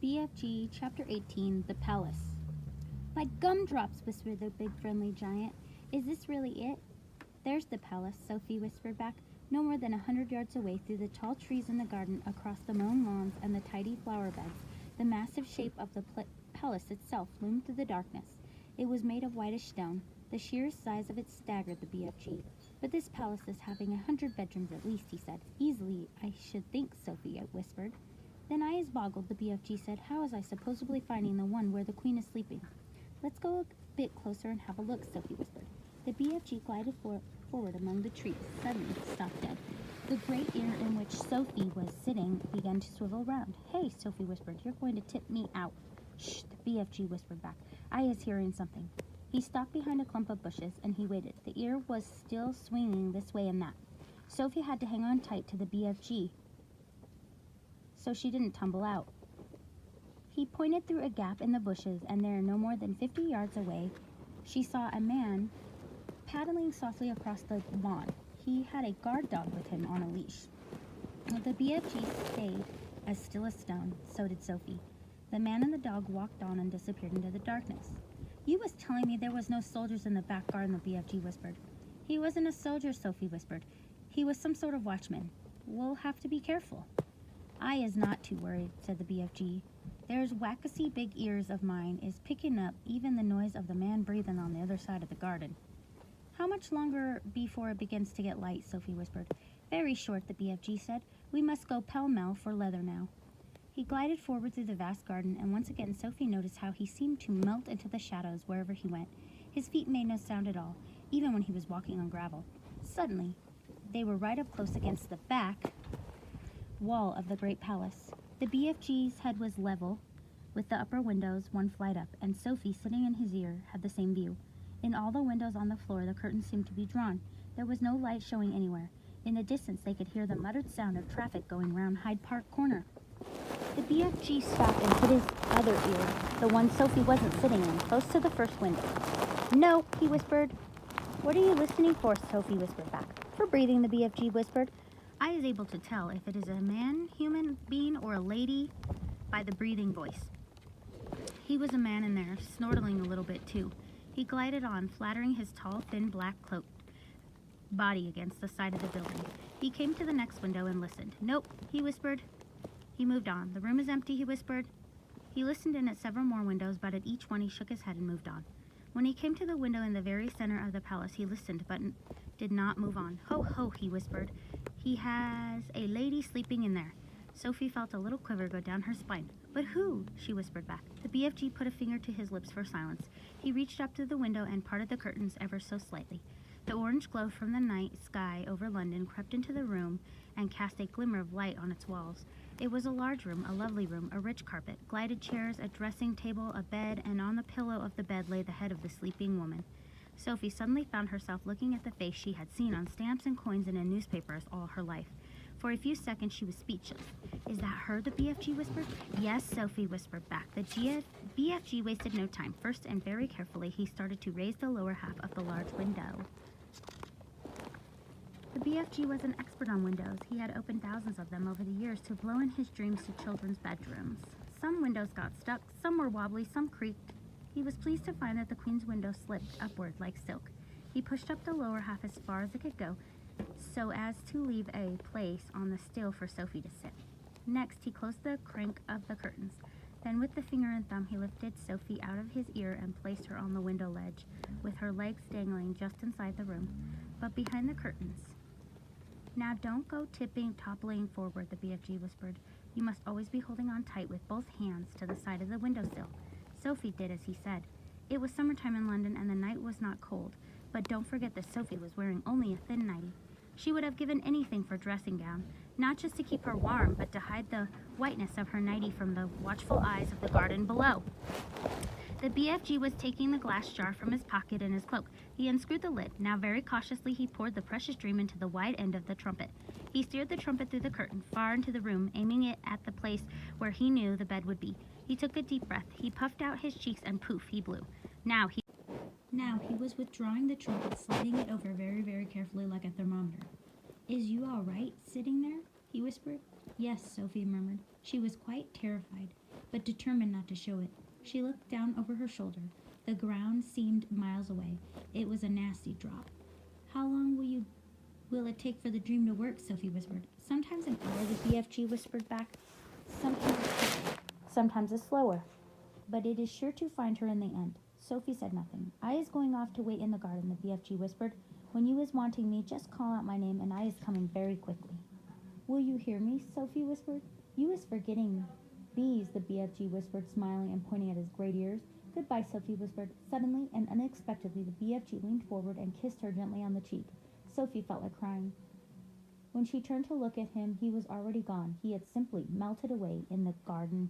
BFG Chapter 18, The Palace. "By gumdrops," whispered the big friendly giant. "Is this really it?" "There's the palace," Sophie whispered back, no more than 100 yards away through the tall trees in the garden, across the mown lawns and the tidy flower beds. The massive shape of the palace itself loomed through the darkness. It was made of whitish stone. The sheer size of it staggered the BFG. "But this palace is having 100 bedrooms at least," he said. "Easily, I should think," Sophie whispered. "Then I is boggled," the BFG said. "How is I supposably finding the one where the queen is sleeping?" "Let's go a bit closer and have a look," Sophie whispered. The BFG glided forward among the trees. Suddenly it stopped dead. The great ear in which Sophie was sitting began to swivel round. "Hey," Sophie whispered, "you're going to tip me out." "Shh," the BFG whispered back. "I is hearing something." He stopped behind a clump of bushes, and he waited. The ear was still swinging this way and that. Sophie had to hang on tight to the BFG so she didn't tumble out. He pointed through a gap in the bushes, and there, no more than 50 yards away, she saw a man paddling softly across the lawn. He had a guard dog with him on a leash. The BFG stayed as still as stone. So did Sophie. The man and the dog walked on and disappeared into the darkness. "You was telling me there was no soldiers in the back garden," the BFG whispered. "He wasn't a soldier," Sophie whispered. "He was some sort of watchman. We'll have to be careful." "I is not too worried," said the BFG. "There's wackasy big ears of mine is picking up even the noise of the man breathing on the other side of the garden." "How much longer before it begins to get light?" Sophie whispered. "Very short," the BFG said. "We must go pell-mell for leather now." He glided forward through the vast garden, and once again Sophie noticed how he seemed to melt into the shadows wherever he went. His feet made no sound at all, even when he was walking on gravel. Suddenly, they were right up close against the back wall of the great palace. The BFG's head was level with the upper windows, one flight up, and Sophie, sitting in his ear, had the same view. In all the windows on the floor, the curtains seemed to be drawn. There was no light showing anywhere. In the distance, they could hear the muttered sound of traffic going round Hyde Park Corner. The BFG stopped and put his other ear, the one Sophie wasn't sitting in, close to the first window. "No," he whispered. "What are you listening for?" Sophie whispered back. "For breathing," the BFG whispered. "I is able to tell if it is a man, human being, or a lady by the breathing voice." He was a man in there, snortling a little bit too. He glided on, flattering his tall, thin, black-cloaked body against the side of the building. He came to the next window and listened. "Nope," he whispered. He moved on. "The room is empty," he whispered. He listened in at several more windows, but at each one he shook his head and moved on. When he came to the window in the very center of the palace, he listened, but did not move on. "Ho, ho," he whispered. "He has a lady sleeping in there." Sophie felt a little quiver go down her spine. "But who?" she whispered back. The BFG put a finger to his lips for silence. He reached up to the window and parted the curtains ever so slightly. The orange glow from the night sky over London crept into the room and cast a glimmer of light on its walls. It was a large room, a lovely room, a rich carpet, glided chairs, a dressing table, a bed, and on the pillow of the bed lay the head of the sleeping woman. Sophie suddenly found herself looking at the face she had seen on stamps and coins and in newspapers all her life. For a few seconds she was speechless. "Is that her?" the BFG whispered. "Yes," Sophie whispered back. The BFG wasted no time. First, and very carefully, he started to raise the lower half of the large window. The BFG was an expert on windows. He had opened thousands of them over the years to blow in his dreams to children's bedrooms. Some windows got stuck, some were wobbly, some creaked. He was pleased to find that the queen's window slipped upward like silk. He pushed up the lower half as far as it could go, so as to leave a place on the sill for Sophie to sit. Next, he closed the crank of the curtains. Then with the finger and thumb, he lifted Sophie out of his ear and placed her on the window ledge, with her legs dangling just inside the room, but behind the curtains. "Now don't go toppling forward," the BFG whispered. "You must always be holding on tight with both hands to the side of the windowsill." Sophie did as he said. It was summertime in London, and the night was not cold, but don't forget that Sophie was wearing only a thin nightie. She would have given anything for a dressing gown, not just to keep her warm, but to hide the whiteness of her nightie from the watchful eyes of the garden below. The BFG was taking the glass jar from his pocket in his cloak. He unscrewed the lid. Now very cautiously he poured the precious dream into the wide end of the trumpet. He steered the trumpet through the curtain, far into the room, aiming it at the place where he knew the bed would be. He took a deep breath. He puffed out his cheeks and poof, he blew. Now he was withdrawing the trumpet, sliding it over very, very carefully like a thermometer. "Is you all right, sitting there?" he whispered. "Yes," Sophie murmured. She was quite terrified. but determined not to show it. She looked down over her shoulder. The ground seemed miles away. It was a nasty drop. How long will it take for the dream to work? Sophie whispered. Sometimes an hour, the BFG whispered back. Sometimes it's slower. But it is sure to find her in the end. Sophie said nothing. I is going off to wait in the garden, the BFG whispered. When you is wanting me, just call out my name, and I is coming very quickly. Will you hear me? Sophie whispered. You is forgetting bees, the BFG whispered, smiling and pointing at his great ears. Goodbye, Sophie whispered. Suddenly and unexpectedly, the BFG leaned forward and kissed her gently on the cheek. Sophie felt like crying. When she turned to look at him, he was already gone. He had simply melted away in the garden